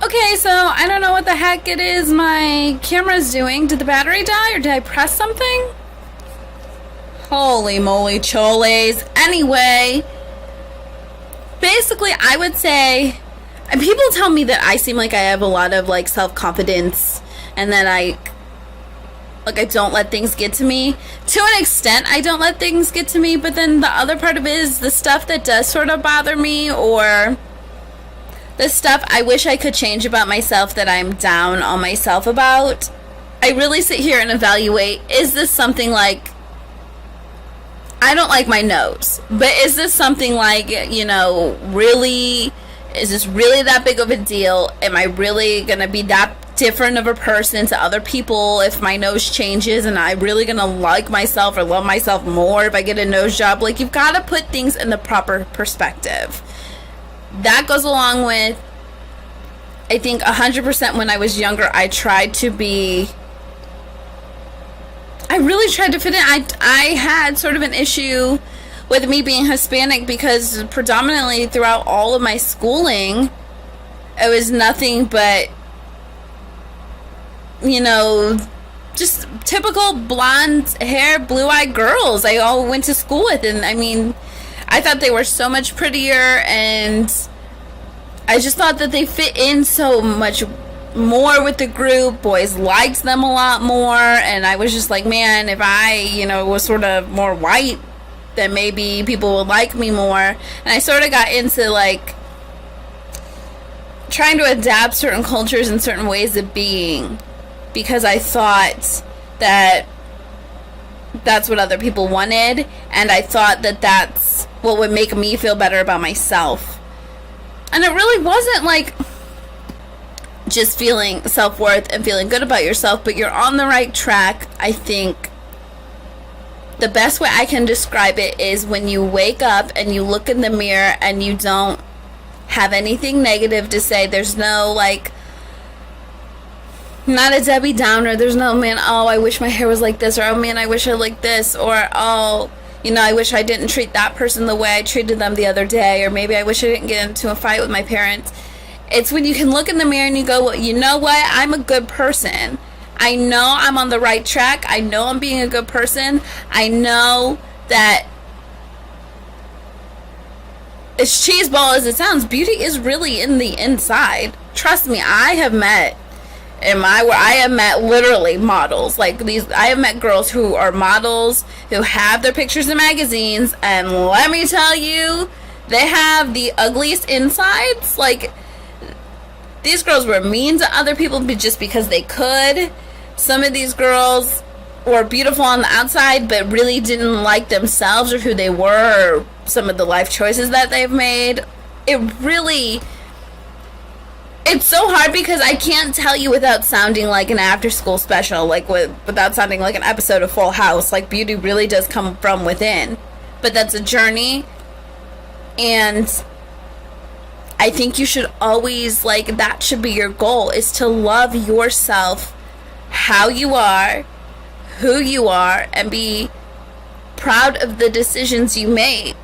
Okay, so I don't know what the heck it is my camera's doing. Did the battery die or did I press something? Holy moly choles. Anyway, basically I would say, and people tell me that I seem like I have a lot of like self-confidence and that I don't let things get to me. To an extent, I don't let things get to me, but then the other part of it is the stuff that does sort of bother me, or the stuff I wish I could change about myself that I'm down on myself about. I really sit here and evaluate, is this something like, I don't like my nose, but is this something like, really, is this really that big of a deal? Am I really going to be that different of a person to other people if my nose changes, and I'm really going to like myself or love myself more if I get a nose job? Like, you've got to put things in the proper perspective. That goes along with, I think 100% when I was younger, I really tried to fit in. I had sort of an issue with me being Hispanic because predominantly throughout all of my schooling, it was nothing but, just typical blonde hair, blue-eyed girls I all went to school with. And I mean, I thought they were so much prettier, and I just thought that they fit in so much more with the group. Boys liked them a lot more, and I was just like, man, if I, was sort of more white, then maybe people would like me more. And I sort of got into, like, trying to adapt certain cultures and certain ways of being, because I thought that that's what other people wanted, and I thought that that's what would make me feel better about myself. And it really wasn't like just feeling self-worth and feeling good about yourself, but you're on the right track. I think the best way I can describe it is when you wake up and you look in the mirror and you don't have anything negative to say. There's no, like, not a Debbie Downer. There's no, man, oh, I wish my hair was like this, or oh, man, I wish I liked this, or oh, I wish I didn't treat that person the way I treated them the other day, or maybe I wish I didn't get into a fight with my parents. It's when you can look in the mirror and you go, well, you know what? I'm a good person. I know I'm on the right track. I know I'm being a good person. I know that, as cheeseball as it sounds, beauty is really in the inside. Trust me, I have met literally models like these. I have met girls who are models who have their pictures in magazines, and let me tell you, they have the ugliest insides. Like, these girls were mean to other people just because they could. Some of these girls were beautiful on the outside but really didn't like themselves or who they were, or some of the life choices that they've made. It's so hard because I can't tell you without sounding like an after-school special, like without sounding like an episode of Full House. Like, beauty really does come from within. But that's a journey, and I think you should always, like, that should be your goal, is to love yourself how you are, who you are, and be proud of the decisions you make.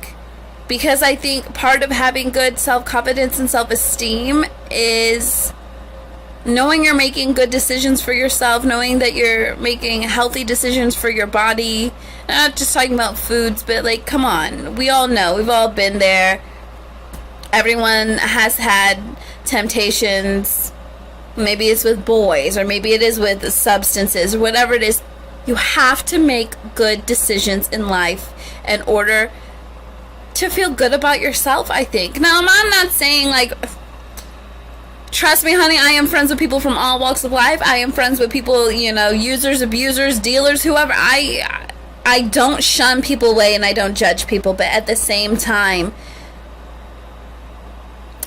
Because I think part of having good self-confidence and self-esteem is knowing you're making good decisions for yourself, knowing that you're making healthy decisions for your body. I'm not just talking about foods, but, like, come on. We all know. We've all been there. Everyone has had temptations. Maybe it's with boys, or maybe it is with substances, or whatever it is. You have to make good decisions in life in order to feel good about yourself, I think. Now, I'm not saying, like, trust me, honey, I am friends with people from all walks of life. I am friends with people, users, abusers, dealers, whoever. I don't shun people away, and I don't judge people, but at the same time,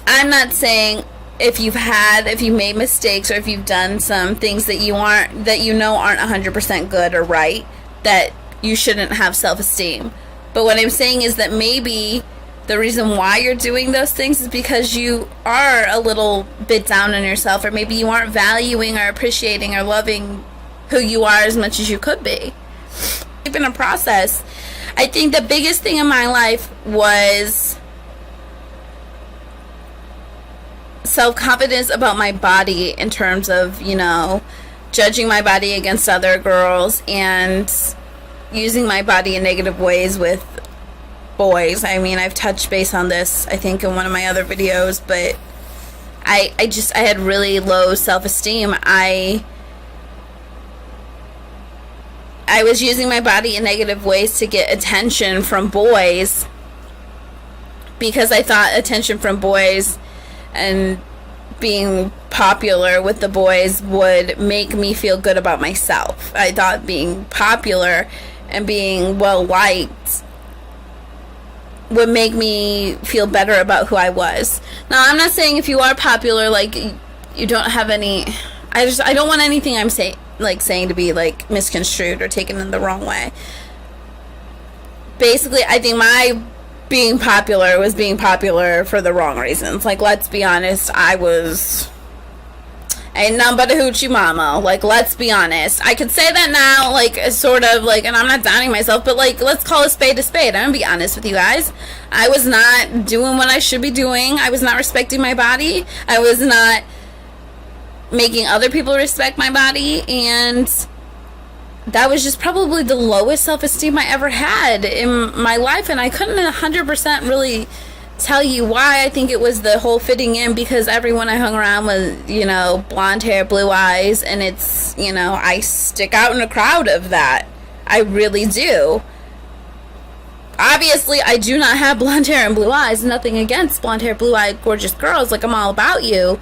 I'm not saying if you made mistakes, or if you've done some things that aren't 100% good or right, that you shouldn't have self-esteem. But what I'm saying is that maybe the reason why you're doing those things is because you are a little bit down on yourself, or maybe you aren't valuing or appreciating or loving who you are as much as you could be. It's been a process. I think the biggest thing in my life was self-confidence about my body in terms of, you know, judging my body against other girls and using my body in negative ways with boys. I mean, I've touched base on this, I think, in one of my other videos, but I had really low self-esteem. I was using my body in negative ways to get attention from boys because I thought attention from boys and being popular with the boys would make me feel good about myself. I thought being popular and being well liked would make me feel better about who I was. Now, I'm not saying if you are popular, like, you don't have any... I don't want anything I'm saying to be, like, misconstrued or taken in the wrong way. Basically, I think my being popular was being popular for the wrong reasons. Like, let's be honest, ain't nothing but a hoochie mama. Like, let's be honest. I could say that now, like, sort of, like, and I'm not downing myself, but, like, let's call a spade a spade. I'm gonna be honest with you guys. I was not doing what I should be doing. I was not respecting my body. I was not making other people respect my body, and that was just probably the lowest self-esteem I ever had in my life, and I couldn't 100% really tell you why. I think it was the whole fitting in, because everyone I hung around with, you know, blonde hair, blue eyes, and it's, you know, I stick out in a crowd of that. I really do. Obviously, I do not have blonde hair and blue eyes. Nothing against blonde hair, blue eyed, gorgeous girls. Like, I'm all about you.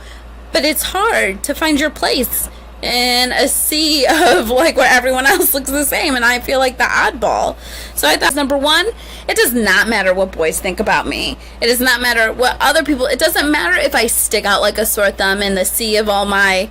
But it's hard to find your place in a sea of, like, where everyone else looks the same, and I feel like the oddball. So I thought, number one, it does not matter what boys think about me. It does not matter what other people... It doesn't matter if I stick out like a sore thumb in the sea of all my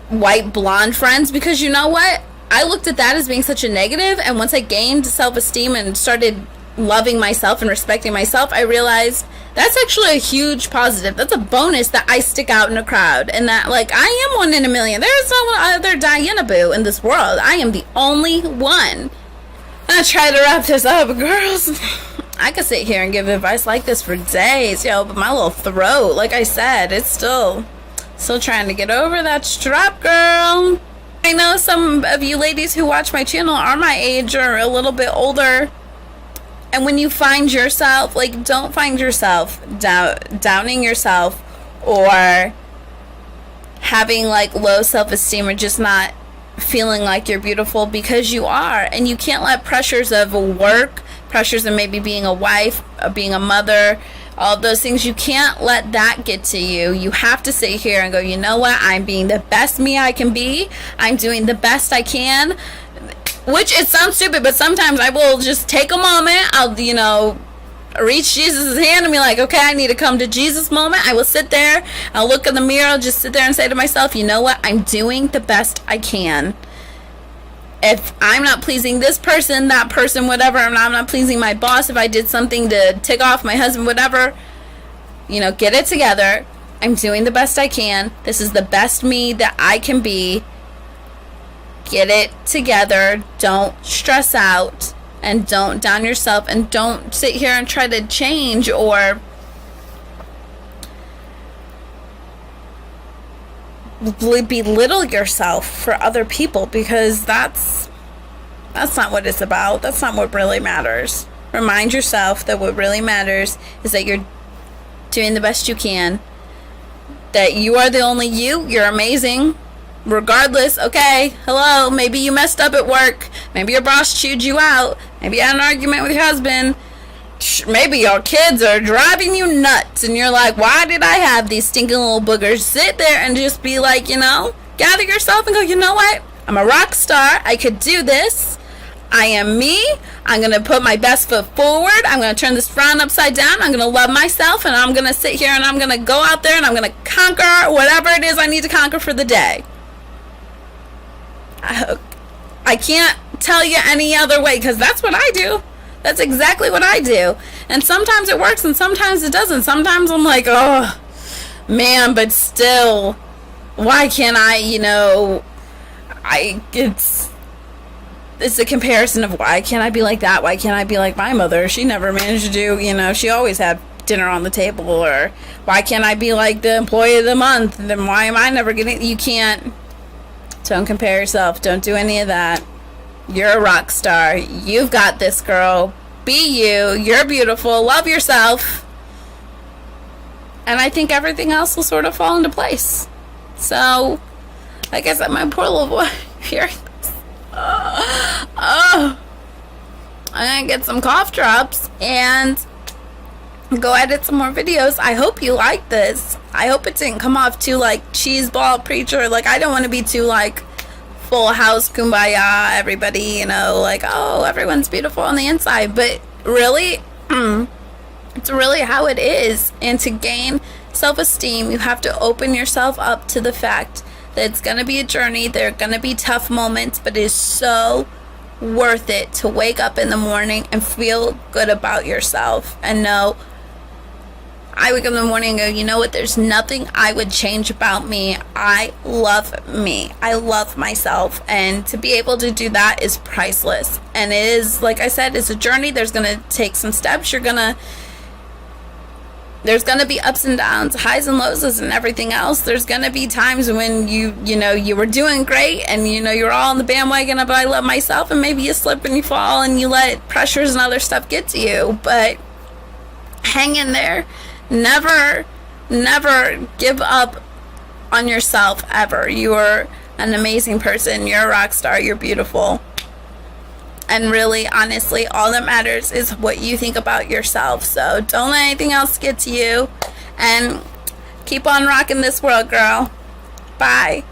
white blonde friends, because you know what? I looked at that as being such a negative, and once I gained self-esteem and started loving myself and respecting myself, I realized that's actually a huge positive. That's a bonus that I stick out in a crowd, and that, like, I am one in a million. There is no other Diana Boo in this world. I am the only one. I try to wrap this up, girls. I could sit here and give advice like this for days, yo, but my little throat, like I said, it's still trying to get over that strap, girl. I know some of you ladies who watch my channel are my age or a little bit older. And when you find yourself, like, don't find yourself downing yourself or having, like, low self-esteem or just not feeling like you're beautiful, because you are. And you can't let pressures of work, pressures of maybe being a wife, being a mother, all of those things, you can't let that get to you. You have to sit here and go, you know what? I'm being the best me I can be. I'm doing the best I can. Which, it sounds stupid, but sometimes I will just take a moment. I'll, you know, reach Jesus' hand and be like, okay, I need to come to Jesus moment. I will sit there. I'll look in the mirror. I'll just sit there and say to myself, you know what? I'm doing the best I can. If I'm not pleasing this person, that person, whatever, and I'm not pleasing my boss, if I did something to tick off my husband, whatever, you know, get it together. I'm doing the best I can. This is the best me that I can be. Get it together. Don't stress out, and don't down yourself, and don't sit here and try to change or belittle yourself for other people, because that's not what it's about. That's not what really matters. Remind yourself that what really matters is that you're doing the best you can, that you are the only you. You're amazing. Regardless, okay, hello, maybe you messed up at work, maybe your boss chewed you out, maybe you had an argument with your husband, maybe your kids are driving you nuts, and you're like, why did I have these stinking little boogers? Sit there and just be like, you know, gather yourself and go, you know what, I'm a rock star, I could do this, I am me, I'm going to put my best foot forward, I'm going to turn this frown upside down, I'm going to love myself, and I'm going to sit here and I'm going to go out there and I'm going to conquer whatever it is I need to conquer for the day. I can't tell you any other way, because that's what I do. That's exactly what I do. And sometimes it works and sometimes it doesn't. Sometimes I'm like, oh, man, but still, why can't I, you know, it's a comparison of why can't I be like that? Why can't I be like my mother? She never managed to do, you know, she always had dinner on the table, or why can't I be like the employee of the month, and then why am I never getting, you can't. Don't compare yourself. Don't do any of that. You're a rock star. You've got this, girl. Be you. You're beautiful. Love yourself. And I think everything else will sort of fall into place. So, like I said, my poor little boy hearing this. I'm going to get some cough drops and go edit some more videos. I hope you like this. I hope it didn't come off too like cheeseball preacher. Like, I don't want to be too like full house kumbaya, everybody, you know, like, oh, everyone's beautiful on the inside. But really, it's really how it is. And to gain self-esteem, you have to open yourself up to the fact that it's going to be a journey. There are going to be tough moments, but it is so worth it to wake up in the morning and feel good about yourself and know, I wake up in the morning and go, you know what, there's nothing I would change about me. I love me. I love myself. And to be able to do that is priceless. And it is, like I said, it's a journey. There's going to take some steps. There's going to be ups and downs, highs and lows, and everything else. There's going to be times when you were doing great and, you're all on the bandwagon of I love myself, and maybe you slip and you fall and you let pressures and other stuff get to you. But hang in there. Never give up on yourself, ever. You are an amazing person. You're a rock star. You're beautiful. And really, honestly, all that matters is what you think about yourself. So don't let anything else get to you. And keep on rocking this world, girl. Bye.